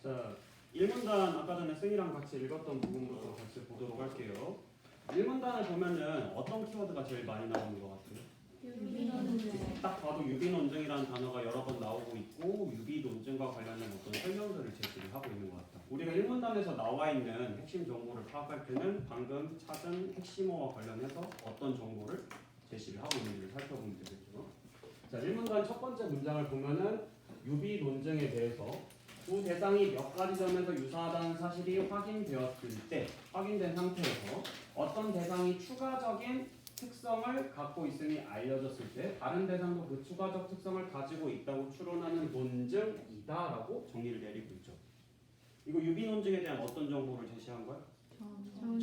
자, 1문단 아까 전에 승희랑 같이 읽었던 부분부터 같이 보도록 할게요. 1문단을 보면은 어떤 키워드가 제일 많이 나오는 것 같아요? 딱 봐도 유비 논증이라는 단어가 여러 번 나오고 있고 유비 논증과 관련된 어떤 설명들을 제시를 하고 있는 것 같다. 우리가 1문단에서 나와 있는 핵심 정보를 파악할 때는 방금 찾은 핵심어와 관련해서 어떤 정보를 제시를 하고 있는지를 살펴보면 되겠죠. 자, 1문단 첫 번째 문장을 보면은 유비 논증에 대해서 두 대상이 몇 가지 점에서 유사하다는 사실이 확인된 상태에서 어떤 대상이 추가적인 특성을 갖고 있음이 알려졌을 때 다른 대상도 그 추가적 특성을 가지고 있다고 추론하는 논증이다라고 정의를 내리고 있죠. 이거 유비 논증에 대한 어떤 정보를 제시한 거야?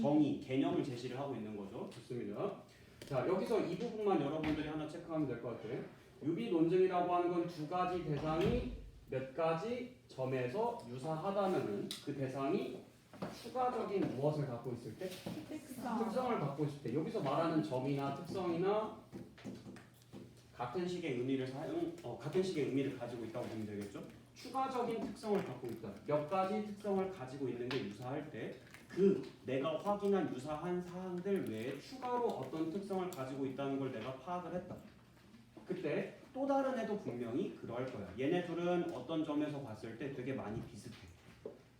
정의, 개념을 제시를 하고 있는 거죠. 좋습니다. 자, 여기서 이 부분만 여러분들이 하나 체크하면 될 것 같아요. 유비 논증이라고 하는 건 두 가지 대상이 몇 가지 점에서 유사하다면은 그 대상이 추가적인 무엇을 갖고 있을 때? 특성을 갖고 있을 때. 여기서 말하는 점이나 특성이나 같은 식의 의미를 가지고 있다고 보면 되겠죠. 추가적인 특성을 갖고 있다. 몇 가지 특성을 가지고 있는 게 유사할 때 그 내가 확인한 유사한 사항들 외에 추가로 어떤 특성을 가지고 있다는 걸 내가 파악을 했다. 그때 또 다른 애도 분명히 그럴 거야. 얘네 둘은 어떤 점에서 봤을 때 되게 많이 비슷해.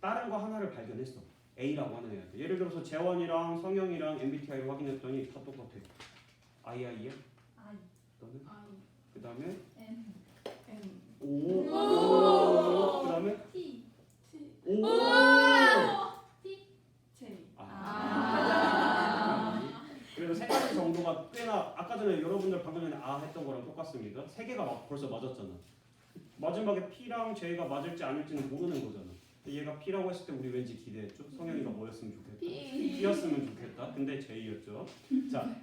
다른 거 하나를 발견했어. A라고 하는 애한테. 예를 들어서 재원이랑 성형이랑 MBTI를 확인했더니 다 똑같아. I야? I. 너는? I. 그 다음에 M. O. 그 다음에 T. O. T. J. 그래서 세 가지 정도가 꽤나 아까 전에 여러분들 방금 전에 했던 거랑 똑같습니다. 세 개가 벌써 맞았잖아. 마지막에 P랑 J가 맞을지 아닐지는 모르는 거잖아. 근데 얘가 P라고 했을 때 우리 왠지 기대했죠? 성현이가 뭐였으면 좋겠다. P였으면 좋겠다. 근데 J였죠. 자,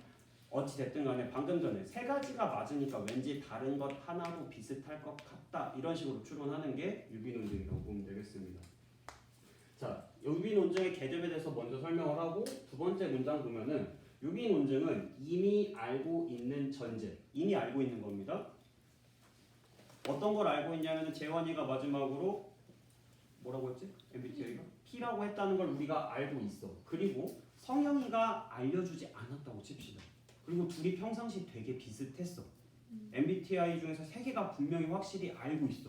어찌 됐든 간에 방금 전에 세 가지가 맞으니까 왠지 다른 것 하나도 비슷할 것 같다. 이런 식으로 추론하는 게 유비 논증이라고 보면 되겠습니다. 자, 유비 논증의 개념에 대해서 먼저 설명을 하고 두 번째 문장 보면은 유비 논증은 이미 알고 있는 전제, 이미 알고 있는 겁니다. 어떤 걸 알고 있냐면은 재원이가 마지막으로 뭐라고 했지? MBTI가 P라고 했다는 걸 우리가 알고 있어. 그리고 성영이가 알려주지 않았다고 칩시다. 그리고 둘이 평상시 되게 비슷했어. MBTI 중에서 세 개가 분명히 확실히 알고 있어.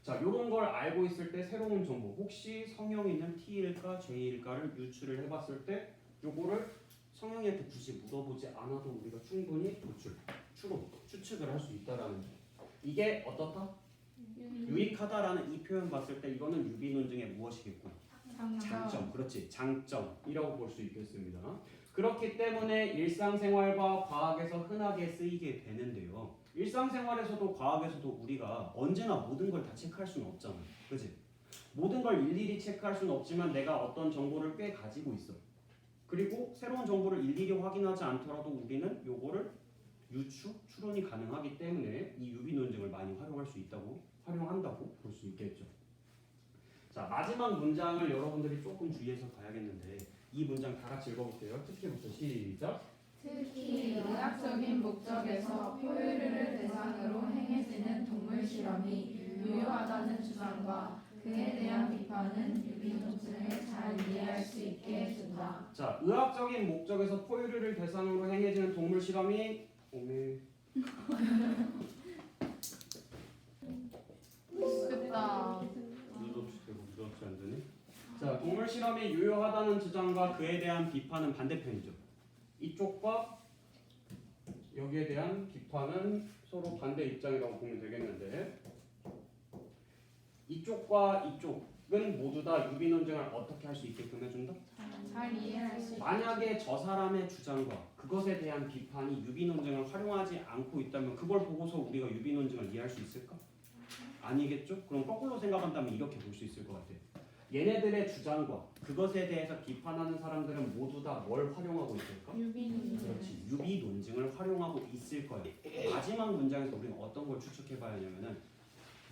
자, 요런 걸 알고 있을 때 새로운 정보, 혹시 성영이는 T일까 J일까를 유추를 해봤을 때 요거를 성영이한테 굳이 물어보지 않아도 우리가 충분히 추측을 할 수 있다라는 거. 이게 어떻다? 유익하다라는 이 표현 봤을 때 이거는 유비 논증의 무엇이겠고? 장점. 그렇지. 장점이라고 볼 수 있겠습니다. 그렇기 때문에 일상생활과 과학에서 흔하게 쓰이게 되는데요. 일상생활에서도 과학에서도 우리가 언제나 모든 걸 다 체크할 수는 없잖아. 그렇지? 모든 걸 일일이 체크할 수는 없지만 내가 어떤 정보를 꽤 가지고 있어. 그리고 새로운 정보를 일일이 확인하지 않더라도 우리는 요거를 추론이 가능하기 때문에 이 유비 논증을 많이 활용한다고 볼 수 있겠죠. 자, 마지막 문장을 여러분들이 조금 주의해서 봐야겠는데 이 문장 다 같이 읽어볼게요. 특히부터 시작. 특히 의학적인 목적에서 포유류를 대상으로 행해지는 동물 실험이 유효하다는 주장과 그에 대한 비판은 유비 논증을 잘 이해할 수 있게 해준다. 자, 의학적인 목적에서 포유류를 대상으로 행해지는 동물 실험이 됐다. 무섭지 안 되네. 자, 동물 실험이 유효하다는 주장과 그에 대한 비판은 반대편이죠. 이쪽과 여기에 대한 비판은 서로 반대 입장이라고 보면 되겠는데 이쪽과 이쪽은 모두 다 유비 논증을 어떻게 할 수 있게끔 해준다? 잘 이해할 수 있게. 만약에 저 사람의 주장과 그것에 대한 비판이 유비 논증을 활용하지 않고 있다면 그걸 보고서 우리가 유비 논증을 이해할 수 있을까? 아니겠죠? 그럼 거꾸로 생각한다면 이렇게 볼 수 있을 것 같아요. 얘네들의 주장과 그것에 대해서 비판하는 사람들은 모두 다 뭘 활용하고 있을까? 유비 논증. 그렇지. 유비 논증을 활용하고 있을 거예요. 마지막 문장에서 우리는 어떤 걸 추측해 봐야 하냐면은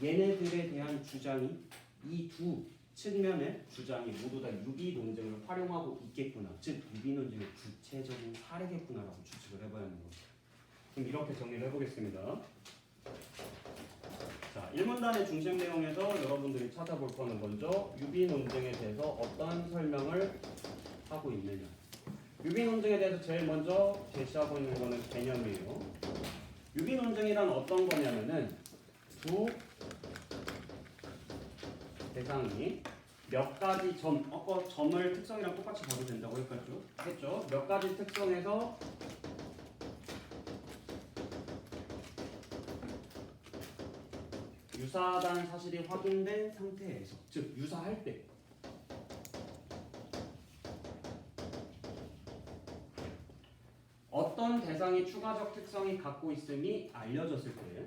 얘네들에 대한 주장이 이 두 측면의 주장이 모두 다 유비 논증을 활용하고 있겠구나. 즉 유비 논증의 구체적인 사례겠구나라고 추측을 해봐야 하는 거죠. 그럼 이렇게 정리를 해보겠습니다. 자, 자, 1문단의 중심 내용에서 여러분들이 찾아볼 거는 먼저 유비 논증에 대해서 어떤 설명을 하고 있느냐. 유비 논증에 대해서 제일 먼저 제시하고 있는 거는 개념이에요. 유비 논증이란 어떤 거냐면은 두 대상이 몇 가지 점을 특성이랑 똑같이 봐도 된다고 했죠. 몇 가지 특성에서 유사하다는 사실이 확인된 상태에서, 즉 유사할 때 어떤 대상이 추가적 특성이 갖고 있음이 알려졌을 때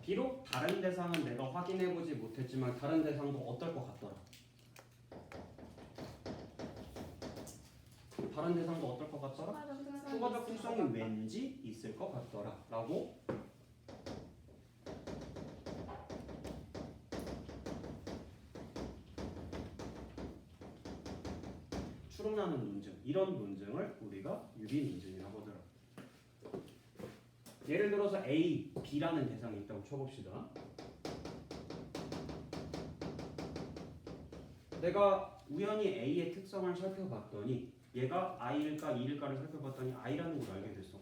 비록 다른 대상은 내가 확인해보지 못했지만 다른 대상도 어떨 것 같더라. 다른 대상도 어떨 것 같더라? 추가적 특성이 왠지 있을 것 같더라 라고 추론하는 논증, 이런 논증을 우리가 유비 논증이라고 하더라. 예를 들어서 A, B라는 대상이 있다고 쳐봅시다. 내가 우연히 A의 특성을 살펴봤더니 얘가 I일까 E일까를 살펴봤더니 I라는 걸 알게 됐어.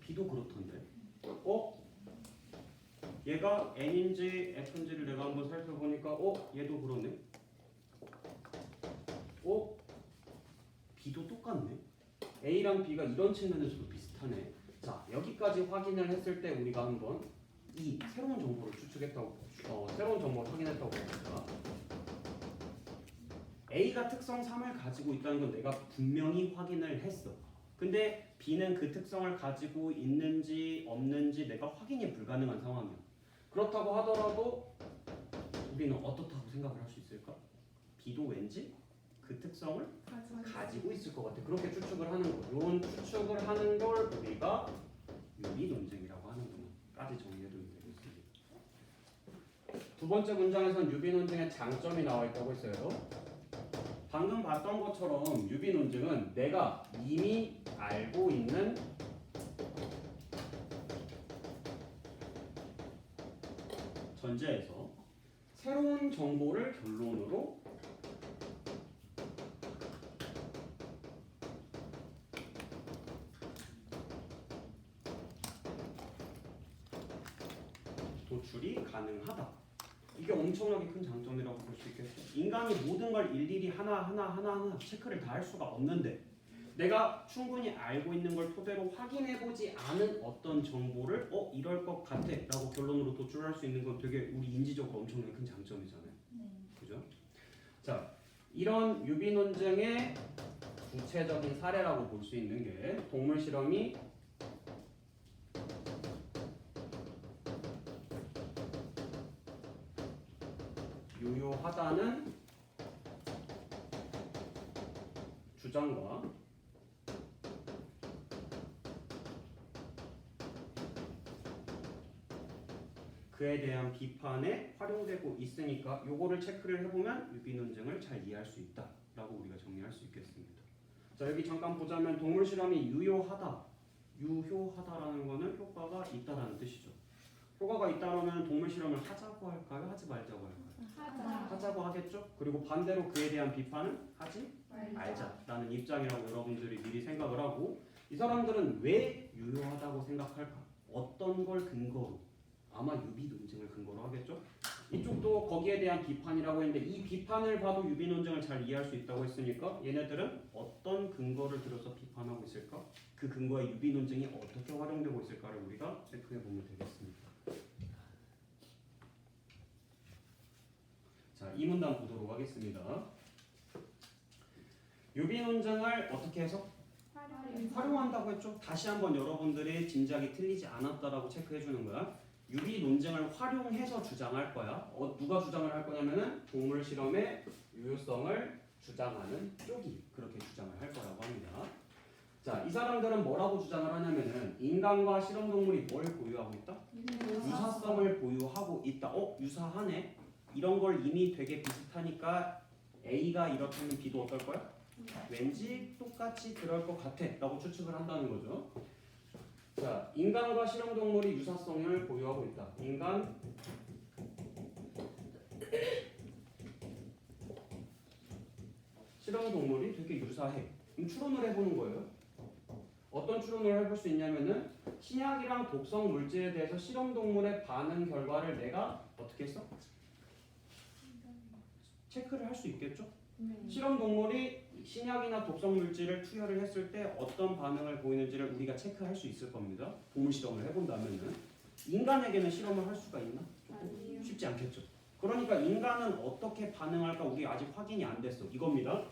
B도 그렇던데. 얘가 N인지 F인지를 내가 한번 살펴보니까 얘도 그러네. B도 똑같네. A랑 B가 이런 측면에서도 비슷하네. 자, 여기까지 확인을 했을 때 우리가 한번 이 새로운 정보를 추측했다고, 새로운 정보를 확인했다고 봅시다. A가 특성 3을 가지고 있다는 건 내가 분명히 확인을 했어. 근데 B는 그 특성을 가지고 있는지 없는지 내가 확인이 불가능한 상황이야. 그렇다고 하더라도 우리는 어떻다고 생각을 할 수 있을까? B도 왠지 그 특성을 가지고 있을 것 같아. 그렇게 추측을 하는 거. 이런 추측을 하는 걸 우리가 유비 논증이라고 하는구나. 까지 정리해두면 되겠습니다. 두 번째 문장에서는 유비 논증의 장점이 나와 있다고 했어요. 방금 봤던 것처럼 유비 논증은 내가 이미 알고 있는 전제에서 새로운 정보를 결론으로 도출이 가능하다. 이게 엄청나게 큰 장점이라고 볼 수 있겠죠. 인간이 모든 걸 일일이 하나하나 체크를 다 할 수가 없는데 내가 충분히 알고 있는 걸 토대로 확인해보지 않은 어떤 정보를 이럴 것 같아 라고 결론으로 도출할 수 있는 건 되게 우리 인지적으로 엄청나게 큰 장점이잖아요. 그죠? 자, 이런 유비 논증의 구체적인 사례라고 볼 수 있는 게 동물 실험이 유효하다는 주장과 그에 대한 비판에 활용되고 있으니까 요거를 체크를 해보면 유비 논증을 잘 이해할 수 있다라고 우리가 정리할 수 있겠습니다. 자, 여기 잠깐 보자면 동물 실험이 유효하다라는 거는 효과가 있다라는 뜻이죠. 효과가 있다면 동물 실험을 하자고 할까요? 하지 말자고 할까요? 하자고 하겠죠? 그리고 반대로 그에 대한 비판은 하지 말자라는 입장이라고 여러분들이 미리 생각을 하고, 이 사람들은 왜 유효하다고 생각할까? 어떤 걸 근거로? 아마 유비 논증을 근거로 하겠죠? 이쪽도 거기에 대한 비판이라고 했는데 이 비판을 봐도 유비 논증을 잘 이해할 수 있다고 했으니까 얘네들은 어떤 근거를 들어서 비판하고 있을까? 그 근거에 유비 논증이 어떻게 활용되고 있을까를 우리가 체크해 보면 되겠습니다. 자, 이 문단 보도록 하겠습니다. 유비 논증을 어떻게 해서? 활용한다고 했죠? 다시 한번 여러분들의 짐작이 틀리지 않았다라고 체크해 주는 거야. 유비 논증을 활용해서 주장할 거야. 누가 주장을 할 거냐면은 동물 실험의 유효성을 주장하는 쪽이 그렇게 주장을 할 거라고 합니다. 자, 이 사람들은 뭐라고 주장을 하냐면은 인간과 실험동물이 뭘 보유하고 있다? 유사성을 보유하고 있다. 유사하네. 이런 걸 이미 되게 비슷하니까 A가 이렇다면 B도 어떨 거야? 왠지 똑같이 그럴 것 같아 라고 추측을 한다는 거죠. 자, 인간과 실험동물이 유사성을 보유하고 있다. 인간 실험동물이 되게 유사해. 그럼 추론을 해보는 거예요. 어떤 추론을 해볼 수 있냐면은 신약이랑 독성 물질에 대해서 실험동물의 반응 결과를 내가 어떻게 했어? 체크를 할 수 있겠죠? 실험동물이 신약이나 독성 물질을 투여를 했을 때 어떤 반응을 보이는지를 우리가 체크할 수 있을 겁니다. 동물 실험을 해본다면은 인간에게는 실험을 할 수가 있나? 조금 쉽지 않겠죠. 그러니까 인간은 어떻게 반응할까 우리 아직 확인이 안 됐어. 이겁니다.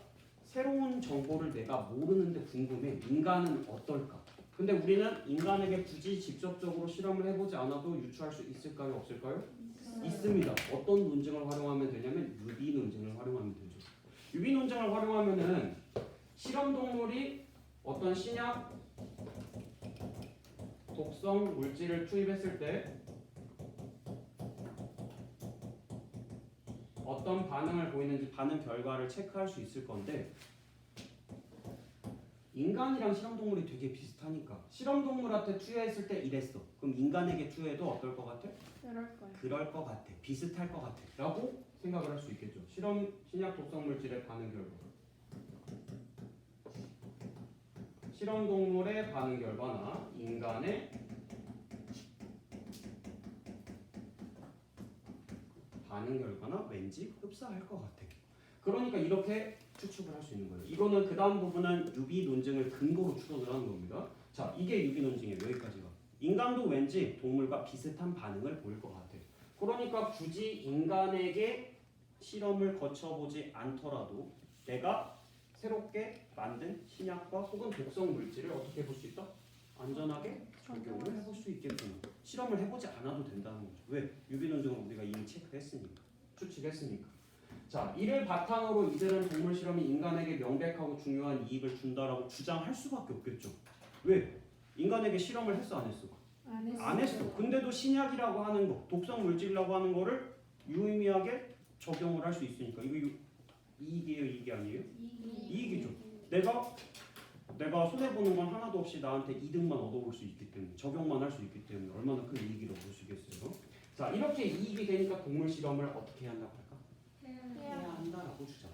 새로운 정보를 내가 모르는데 궁금해. 인간은 어떨까? 근데 우리는 인간에게 굳이 직접적으로 실험을 해보지 않아도 유추할 수 있을까요? 없을까요? 있습니다. 어떤 논증을 활용하면 되냐면 유비 논증을 활용하면 되죠. 유비 논증을 활용하면은 실험 동물이 어떤 신약 독성 물질을 투입했을 때 어떤 반응을 보이는지 반응 결과를 체크할 수 있을 건데 인간이랑 실험동물이 되게 비슷하니까 실험동물한테 투여했을 때 이랬어. 그럼 인간에게 투여해도 어떨 것 같아? 그럴 것 같아. 비슷할 것 같아. 라고 생각을 할 수 있겠죠. 신약 독성 물질의 반응 결과. 실험동물의 반응 결과나 인간의 반응 결과나 왠지 흡사할 것 같아. 그러니까 이렇게 추측을 할 수 있는 거예요. 이거는 그 다음 부분은 유비 논증을 근거로 추론을 하는 겁니다. 자, 이게 유비 논증이에요. 여기까지가. 인간도 왠지 동물과 비슷한 반응을 보일 것 같아. 그러니까 굳이 인간에게 실험을 거쳐보지 않더라도 내가 새롭게 만든 신약과 혹은 독성 물질을 어떻게 볼 수 있다? 안전하게 적용을 해볼 수 있겠구나. 실험을 해보지 않아도 된다는 거죠. 왜? 유비 논증을 우리가 이미 체크했으니까. 추측했으니까. 자, 이를 바탕으로 이들은 동물 실험이 인간에게 명백하고 중요한 이익을 준다라고 주장할 수밖에 없겠죠. 왜? 인간에게 실험을 했어 안 했어? 안 했어. 근데도 신약이라고 하는 거, 독성 물질이라고 하는 거를 유의미하게 적용을 할 수 있으니까 이거 이익이에요, 이익이 아니에요? 이익이죠. 내가 손해 보는 건 하나도 없이 나한테 이득만 얻어올 수 있기 때문에 적용만 할 수 있기 때문에 얼마나 큰 이익이라고 보시겠어요? 자, 이렇게 이익이 되니까 동물 실험을 어떻게 해야 한다고 할까? 해야 한다라고 주장.